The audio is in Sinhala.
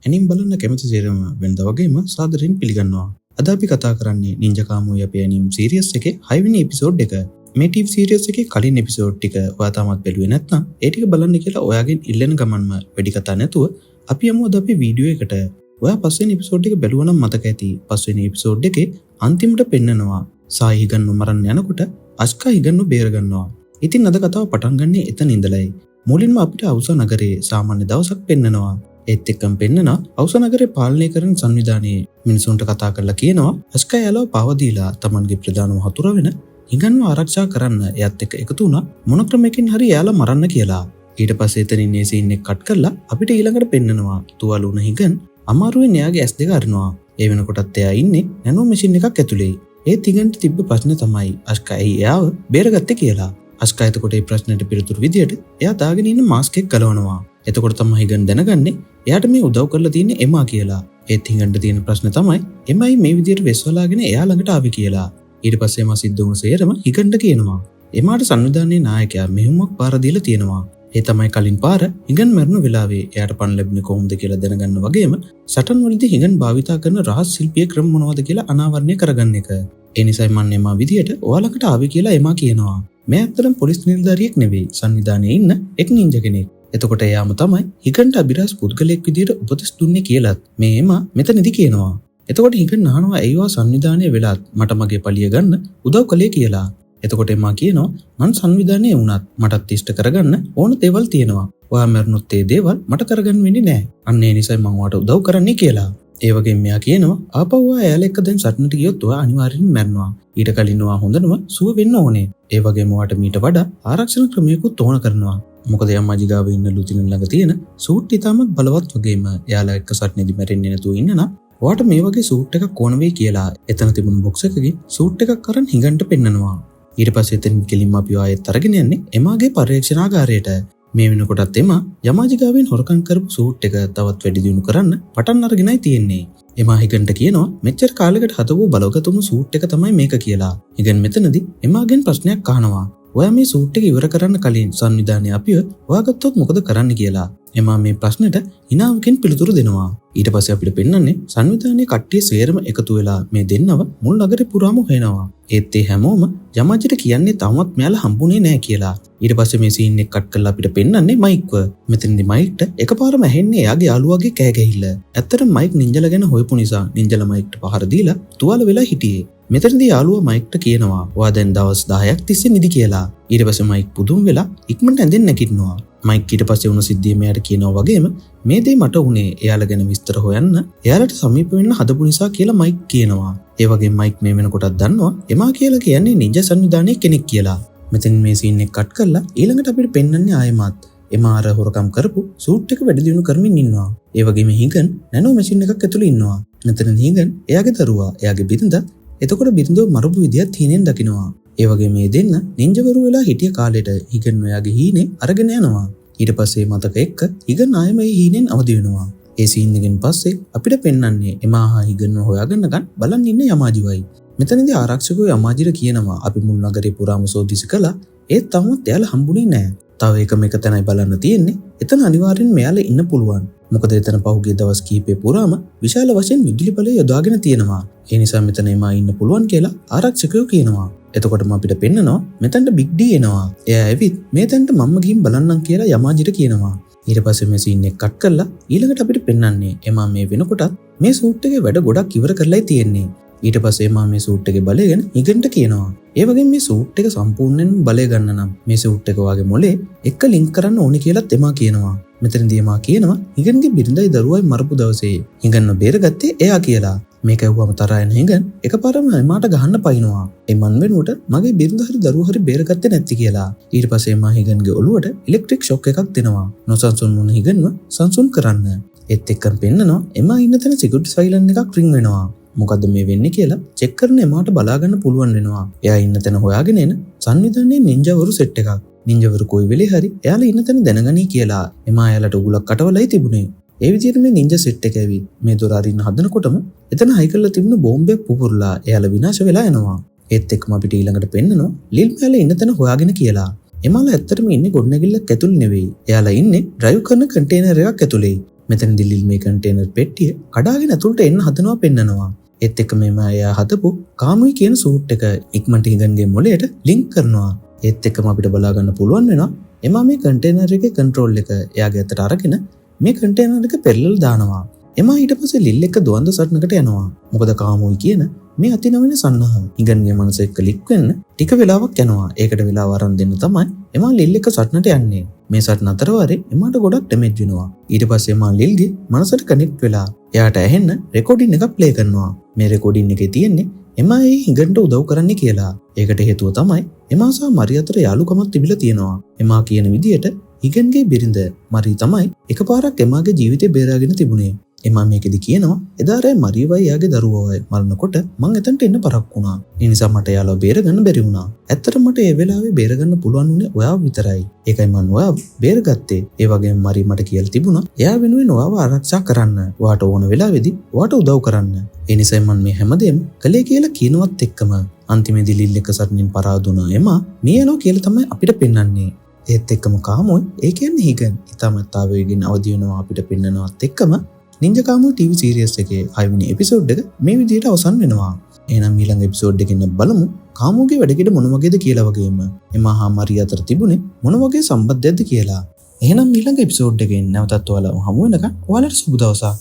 ඇනිම් බලන්න කැමති සේරම වෙනදා වගේම සාදරයෙන් පිළිගන්නවා. අද අපි කතා කරන්නේ නින්ජා කාමුයි අපේ ඇනිම් සීරීස් එකේ 6 වෙනි එපිසෝඩ් එක. මේ ටීවී සීරීස් එකේ කලින් එපිසෝඩ් ටික ඔයා තාමත් බැලුවේ නැත්නම් ඒ ටික බලන්න කියලා ඔයාගෙන් ඉල්ලන ගමන්ම වැඩි කතා නැතුව අපි යමු අද අපි වීඩියෝ එකට. ඔයා පස්වෙනි එපිසෝඩ් එක බැලුවා නම් මතක ඇති. පස්වෙනි එපිසෝඩ් එකේ අන්තිමට පෙන්නනවා සායි හිගන්නු මරන්න යනකොට අස්කා හිගන්නු බේර ගන්නවා. ඉතින් අද කතාව පටන් ගන්නේ එතන ඉඳලයි. මුලින්ම අපිට අවුසා නගරයේ සාමාන්‍ය දවසක් පෙන්නනවා. ඒත් එක්කම පෙන්නනවා අවුසා නගරේ පාලනය කරන සංවිධානයේ මිනිසුන්ට කතා කරලා කියනවා අස්කා යාලව පාව දීලා තමන්ගේ ප්‍රධානම හතුර වෙන හිගන්ව ආරක්ෂා කරන්න එයත් එක්ක එකතු වුණා මොන ක්‍රමයකින් හරි යාලා මරන්න කියලා. ඊට පස්සේ එතනින් මේ සීන් එක කට් කරලා අපිට ඊළඟට පෙන්නනවා තුවාල වුණ හිගන් අමාරුවෙන් එයාගේ ඇස් දෙක අරිනවා. ඒ වෙනකොටත් එයා ඉන්නේ නැනෝ මැෂින් එකක් ඇතුලේ. ඒත් හිගන්ට තිබ්බ ප්‍රශ්නේ තමයි අස්කා ඇයි එයාව බේරගත්තේ කියලා. අස්කා එතකොට මේ ප්‍රශ්නෙට පිළිතුරු විදියට එයා දාගෙන ඉන්න මාස්ක් එක ගලවනවා. එතකොට තමයි හිගන් දැනගන්නේ එයාට මේ උදව් කරලා තියෙන්නේ එමා කියලා. ඒත් හිගන්ට තියෙන ප්‍රශ්න තමයි එමයි මේ විදියට වෙස්වලාගෙන එයා ළඟට ආවේ කියලා. ඊට පස්සේ එමා සිද්ධ වුණ සේරම හිගන්ට කියනවා. එමාට සංවිධානයේ නායකයා මෙහෙමක් පාර දීලා තියෙනවා. ඒ තමයි කලින් පාර හිගන් මරණ වෙලාවේ එයාට පණ ලැබුණේ කොහොමද කියලා දැනගන්න වගේම සටන් වලදී හිගන් භාවිතා කරන රහස් ශිල්පීය ක්‍රම මොනවද කියලා අනාවරණය කරගන්න එක. ඒ නිසායි මම එමා විදියට ඔයාලකට ආවේ කියලා එමා කියනවා. මේ ඇත්තටම පොලිස් නිලධාරියෙක් නෙවෙයි සංවිධානයේ ඉන්න එක් නින්ජා කෙනෙක්. එතකොට එයාම තමයි හිගන්ට අභිරහස් පුද්ගලයෙක් විදියට උපදෙස් දුන්නේ කියලාත් මේ එමා මෙතනදි කියනවා. එතකොට හිගන් අහනවා ඇයිවා සංවිධානයේ වෙලාත් මට මගේ පලිය ගන්න උදව් කළේ කියලා. එතකොට එමා කියනවා මං සංවිධානයේ වුණත් මටත් ඉෂ්ට කරගන්න ඕන දේවල් තියෙනවා. ඔයා මරනොත් ඒ දේවල් මට කරගන්න වෙන්නේ නැහැ. අන්න ඒ නිසයි මං ඔයාට උදව් කරන්නේ කියලා. ඒ වගේම මෙයා කියනවා ආපහු ඔයා එයාලා එක්ක දැන් සටනට ගියොත් ඔයා අනිවාර්යෙන්ම මැරෙනවා. ඊට කලින් ඔයා හොඳටම සුව වෙන්න ඕනේ. ඒ වගේම ඔයාට මීට වඩා ආරක්ෂණ ක්‍රමයකුත් ඕන කරනවා. මොකද යම්මාජි ගාව ඉන්න ලුතිනන් ළඟ තියෙන සූට් ඉතාමත් බලවත් වගේම එයාලා එක්ක සටනේදී මැරෙන්නේ නැතුව ඉන්න නම් ඔයාට මේ වගේ සූට් එකක් ඕන වෙයි කියලා එතන තිබුණු බොක්ස් එකකින් සූට් එකක් අරන් හිඟන්ට පෙන්නනවා. ඊට පස්සේ එතනින් කෙලින්ම අපි ආයෙත් අරගෙන යන්නේ එමාගේ පරීක්ෂණාගාරයට. මේ වෙනකොටත් එමා යමාජි ගාවෙන් හොරකම් කරපු සූට් එක තවත් වැඩි දියුණු කරන්න පටන් අරගෙනයි තියෙන්නේ. එමා හිගන්ට කියනවා මෙච්චර කාලයකට හදපු බලවගතුම සූට් එක තමයි මේක කියලා. හිගන් මෙතනදී එමාගෙන් ප්‍රශ්නයක් අහනවා. ඔයා මේ සූට් එක ඉවර කරන්න කලින් සංවිධානය අපිව හොයාගත්තොත් මොකද කරන්න කියලා. එමා මේ ප්‍රශ්නෙට හිනාවකින් පිළිතුරු දෙනවා. ඊට පස්සේ අපිට පෙන්වන්නේ සංවිධානයේ කට්ටිය සේරම එකතු වෙලා මේ දෙන්නව මුල් නගරේ පුරාම හොයනවා. ඒත් ඒ හැමෝම යමාජිට කියන්නේ තාමත් මෙයාලා හම්බුනේ නැහැ කියලා. ඊට පස්සේ මේ සීන් එක කට් කරලා අපිට පෙන්වන්නේ මයික්ව. මෙතනදී මයික්ට එකපාරම ඇහෙන්නේ එයාගේ යාළුවාගේ කෑ ගැහිල්ල. ඇත්තටම මයික් නින්ජලා ගැන හොයපු නිසා නින්ජලා මයික්ට පහර දීලා තුවාල වෙලා හිටියේ. මෙතනදී යාළුවා මයික්ට කියනවා ඔයා දැන් දවස් 10ක් තිස්සේ නිදි කියලා. ඊට පස්සේ මයික් පුදුම වෙලා ඉක්මනට ඇඳෙන්න නැගිටිනවා. මයික් ඊට පස්සේ වුණ සිද්ධිය මෙයාට කියනවා වගේම මේ දේ මට උනේ එයාලා ගැන විස්තර හොයන්න එයාලට සමීප වෙන්න හදපු නිසා කියලා මයික් කියනවා. ඒ වගේම මයික් මේ වෙනකොටත් දන්නවා එමා කියලා කියන්නේ නින්ජා සංවිධානයේ කෙනෙක් කියලා. මෙතන මේ සීන් එක කට් කරලා ඊළඟට අපිට පෙන්වන්නේ ආයෙමත් එමා අර හොරකම් කරපු සූට් එක වැඩි දියුණු කරමින් ඉන්නවා. ඒ වගේම හිගන් නැනෝ මැෂින් එකක් ඇතුළේ ඉන්නවා. මෙතන හිගන් එයාගේ දරුවා එයාගේ බිරිඳ එතකොට බිරිඳව මරපු විදියත් හීනෙන් දකිනවා. ඒ වගේම මේ දෙන්න නින්ජවරු වෙලා හිටිය කාලෙට හිගන් ඔයාගේ හීනේ අරගෙන යනවා. ඊට පස්සේ මතක එක්ක හිගන් ආයෙම ඒ හීනෙන් අවදි වෙනවා. ඒ සීන් එකෙන් පස්සේ අපිට පෙන්වන්නේ එමා හා හිගන්ව හොයාගන්නකන් බලන් ඉන්න යමාජිවයි. මෙතනදී ආරක්ෂකයෝ යමාජිට කියනවා අපි මුල් නගරේ පුරාම සෝදිසි කළා ඒත් තාමත් එයාලා හම්බුනේ නැහැ. තව එකම එක තැනයි බලන්න තියෙන්නේ. එතන අනිවාර්යෙන් මෙයාලා ඉන්න පුළුවන්. මොකද එතන පහුගිය දවස් කීපේ පුරාම විශාල වශයෙන් විදුලි බලය යොදාගෙන තියෙනවා. ඒ නිසා මෙතන එමා ඉන්න පුළුවන් කියලා ආරක්ෂකයෝ කියනවා. එතකොටම අපිට පෙන්නනවා මෙතනට බිග් ඩී එනවා. එයා ඇවිත් මේ තැනට මම්ම ගිහින් බලන්නම් කියලා යමාජිට කියනවා. ඊට පස්සේ මේ සීන් එක කට් කරලා ඊළඟට අපිට පෙන්වන්නේ එමා මේ වෙනකොටත් මේ සූට් එකේ වැඩ ගොඩක් ඉවර කරලායි තියෙන්නේ. ඊට පස්සේ එමා මේ සූට් එකේ බලය ගැන හිගන්ට කියනවා. ඒ වගේම මේ සූට් එක සම්පූර්ණයෙන් බලය ගන්න නම් මේ සූට් එක වාගේ මොලේ එක ලින්ක් කරන්න ඕනේ කියලාත් එමා කියනවා. මෙතනදී එමා කියනවා හිගන්ගේ බිරිඳයි දරුවයි මරපු දවසේ හිගන්ව බේරගත්තේ එයා කියලා. මේක ඇහුවම තරහා යන හිගන් එකපාරම එමාට ගහන්න පයින්නවා. ඒ මන් වෙනුවට මගේ බිරිඳ හරි දරුවෝ හරි බේරගත්තේ නැති කියලා. ඊට පස්සේ එමා හිගන්ගේ ඔළුවට ඉලෙක්ට්‍රික් ෂොක් එකක් දෙනවා. නොසන්සුන් වුණ හිගන්ව සංසුන් කරන්න. ඒත් එක්කම පෙන්නනවා එමා ඉන්න තැන සිකියුරිටි සයිලන්ට් එකක් රින් වෙනවා. මොකද්ද මේ වෙන්නේ කියලා චෙක් කරන එමාට බලා ගන්න පුළුවන් වෙනවා. එයා ඉන්න තැන හොයාගෙන එන සංවිධානයේ නින්ජාවරු සෙට් එකක්. නින්ජාවරු කොයි වෙලේ හරි එයාලා ඉන්න තැන දැනගනී කියලා එමා එයාලට උගලක් කටවලයි තිබුණේ. ඒ විදිහට මේ නින්ජා සෙට් එක ඇවිත් මේ දොර අරින්න හදනකොටම එතන හයි කරලා තිබුණ බෝම්බයක් පුපුරලා එයාලා විනාශ වෙලා යනවා. ඒත් එක්කම අපිට ඊළඟට පෙන්නනවා ලිල් මෙයාලා ඉන්න තැන හොයාගෙන කියලා. එමාලා ඇත්තටම ඉන්නේ ගොඩනැගිල්ලක් ඇතුළේ නෙවෙයි. එයාලා ඉන්නේ ඩ්‍රයිව් කරන කන්ටේනර් එකක් ඇතුළේ. මෙතනදී ලිල් මේ කන්ටේනර් පෙට්ටිය කඩාගෙන ඇතුළට එන්න හදනවා පෙන්නනවා. ඒත් එක්ක මෙම එයා හදපු කාමුයි කියන සූට් එක ඉක්මනට හිගන්ගේ මොළයට ලින්ක් කරනවා. ඒත් එක්කම අපිට බලා ගන්න පුළුවන් වෙනවා එමා මේ කන්ටේනර් එකේ කන්ට්‍රෝල් එක එයාගේ අතට අරගෙන මේ කන්ටේනර් එක පෙරලලා දානවා. එමා ඊට පස්සේ ලිල් එක්ක දුවන්ද සටනකට යනවා. මොකද කාමුයි කියන මේ අතිනවන සන්නහ ඉගන්ගේ මනස එක්ක ලික් වෙන්න ටික වෙලාවක් යනවා. ඒකට වෙලාව අරන් දෙන්න තමයි එමා ලිල් එක්ක සටනට යන්නේ. මේ සටන අතරවාරේ එමාට ගොඩක් ඩැමේජ් වෙනවා. ඊට පස්සේ එමා ලිල්ගේ මනසට කනෙක්ට් වෙලා එයාට ඇහෙන්න රෙකෝඩින් එකක් ප්ලේ කරනවා. මේ රෙකෝඩින් එකේ තියෙන්නේ එමා ඒ හිඟන්ට උදව් කරන්න කියලා. ඒකට හේතුව තමයි එමා සහ මරි අතර යාළුකමක් තිබිලා තියෙනවා. එමා කියන විදියට හිගන්ගේ බිරිඳ මරි තමයි එකපාරක් එමාගේ ජීවිතේ බේරාගෙන තිබුණේ. එමා මේකෙදි කියනවා එදා රෑ මරියවයි යාගේ දරුවවයි මරනකොට මං එතනට එන්න පරක් වුණා. ඒ නිසා මට යාළුවා බේරගන්න බැරි වුණා. ඇත්තටම මට ඒ වෙලාවේ බේරගන්න පුළුවන් උනේ ඔයාව විතරයි. ඒකයි මං ඔයාව බේරගත්තේ. ඒ වගේම මරි මට කියලා තිබුණා එයා වෙනුවෙන් ඔයාව ආරක්ෂා කරන්න. ඔයාට ඕන වෙලාවෙදි ඔයාට උදව් කරන්න. ඒ නිසා මං මේ හැමදේම කළේ කියලා කියනවත් එක්කම අන්තිමේදී ලිල් එක සටනින් පරාද වුණා. එමා මේ යනවා කියලා තමයි අපිට පෙන්වන්නේ. ඒත් එක්කම කාමෝයි ඒ කියන්නේ හිගන් ඉතාමත් ආවේගයෙන් අවදි වෙනවා අපිට පෙන්වනවත් එක්කම නින්ජා කාමුයි TV සීරීස් එකේ 6 වෙනි එපිසෝඩ් එක මේ විදිහට අවසන් වෙනවා. එහෙනම් ඊළඟ එපිසෝඩ් එකකින් බලමු කාමුගේ වැඩකෙඩ මොන වගේද කියලා වගේම එමා හා මරිය අතර තිබුණේ මොන වගේ සම්බන්ධයක්ද කියලා. එහෙනම් ඊළඟ එපිසෝඩ් එකෙන් නැවතත් ඔයාලා හමු වෙනකන් ඔයාලට සුබ දවසක්.